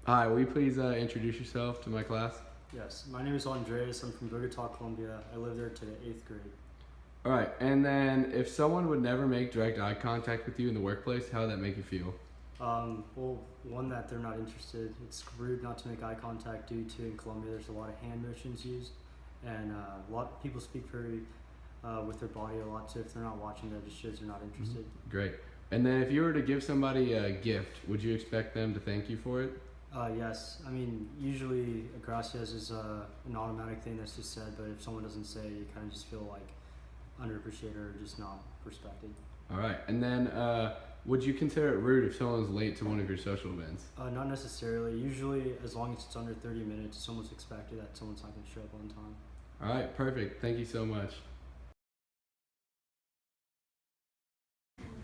Hi, will you please introduce yourself to my class? Yes, my name is Andres. I'm from Bogota, Colombia. I live there to 8th grade. All right, and then if someone would never make direct eye contact with you in the workplace, how would that make you feel? Well, one, that they're not interested. It's rude not to make eye contact due to in Colombia there's a lot of hand motions used, and a lot of people speak very with their body a lot. So if they're not watching, that just shows they're not interested. Great. And then if you were to give somebody a gift, would you expect them to thank you for it? Yes, I mean usually gracias is an automatic thing that's just said, but if someone doesn't say, you kind of just feel like underappreciated or just not respected. All right, and then would you consider it rude if someone's late to one of your social events? Not necessarily. Usually, as long as it's under 30 minutes, it's almost expected that someone's not going to show up on time. All right, perfect. Thank you so much.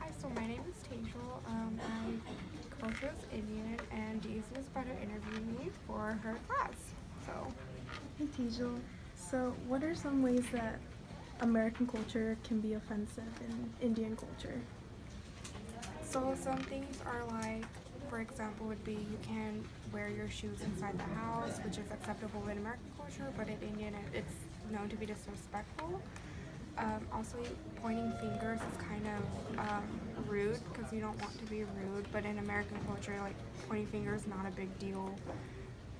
Hi, so my name is Tejal. My coach is Indian, and Daisy is about to interview me for her class. So, Hey Tejal, so what are some ways that American culture can be offensive in Indian culture? some things are like, for example, would be you can wear your shoes inside the house, which is acceptable in American culture, but in Indian it's known to be disrespectful. Also, pointing fingers is kind of rude because you don't want to be rude, but in American culture, like pointing fingers is not a big deal.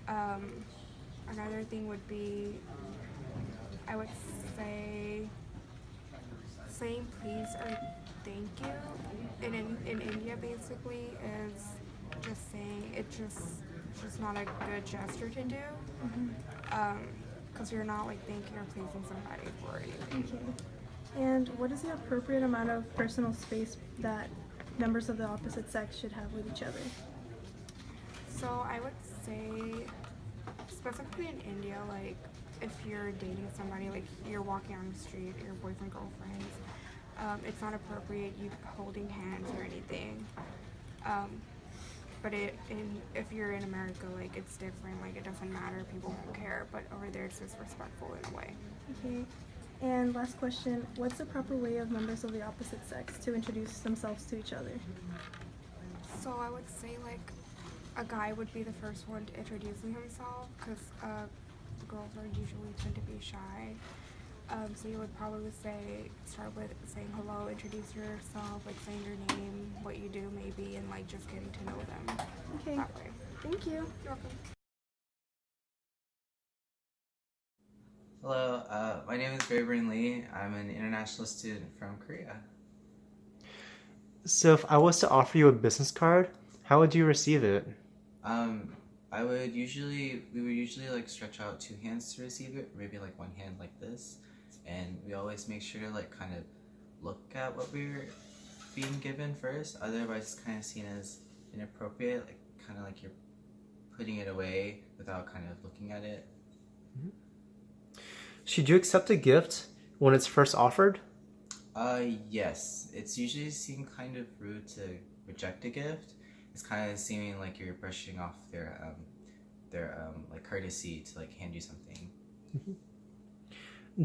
Another thing would be, I would say, saying please or thank you in India basically is just saying it's just not a good gesture to do. Because you're not like thanking or pleasing somebody for anything. Okay. And what is the appropriate amount of personal space that members of the opposite sex should have with each other? So I would say, specifically in India, like if you're dating somebody, like you're walking on the street, your boyfriend, girlfriend, it's not appropriate you holding hands or anything. But if you're in America, like it's different. Like it doesn't matter, people won't care. But over there, it's disrespectful in a way. Okay. And last question, what's the proper way of members of the opposite sex to introduce themselves to each other? So I would say like a guy would be the first one to introducing himself because girls are usually tend to be shy. So you would probably start with saying hello, introduce yourself, like saying your name, what you do maybe, and like just getting to know them Okay. that way. Thank you. You're welcome. Hello, my name is Bravery Lee. I'm an international student from Korea. So if I was to offer you a business card, how would you receive it? We would usually like stretch out two hands to receive it, maybe like one hand like this, and we always make sure to like kind of look at what we're being given first. Otherwise, it's kind of seen as inappropriate, like kind of like you're putting it away without kind of looking at it. Should you accept a gift when it's first offered? Yes. It's usually seen kind of rude to reject a gift. It's kind of seeming like you're brushing off their like courtesy to like hand you something.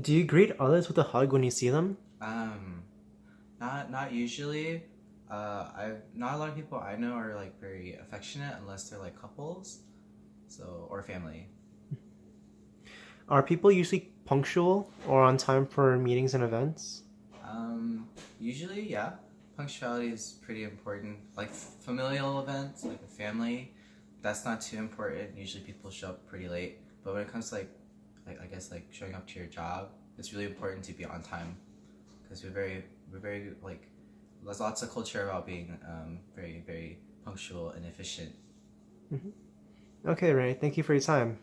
Do you greet others with a hug when you see them? Not usually. Not a lot of people I know are like very affectionate unless they're like couples, or family. Are people usually punctual or on time for meetings and events? Usually, yeah. Punctuality is pretty important. Like familial events, like with family, that's not too important. Usually people show up pretty late. But when it comes to like I guess like showing up to your job, it's really important to be on time because we're very like there's lots of culture about being very very punctual and efficient. Okay, Ray. Thank you for your time.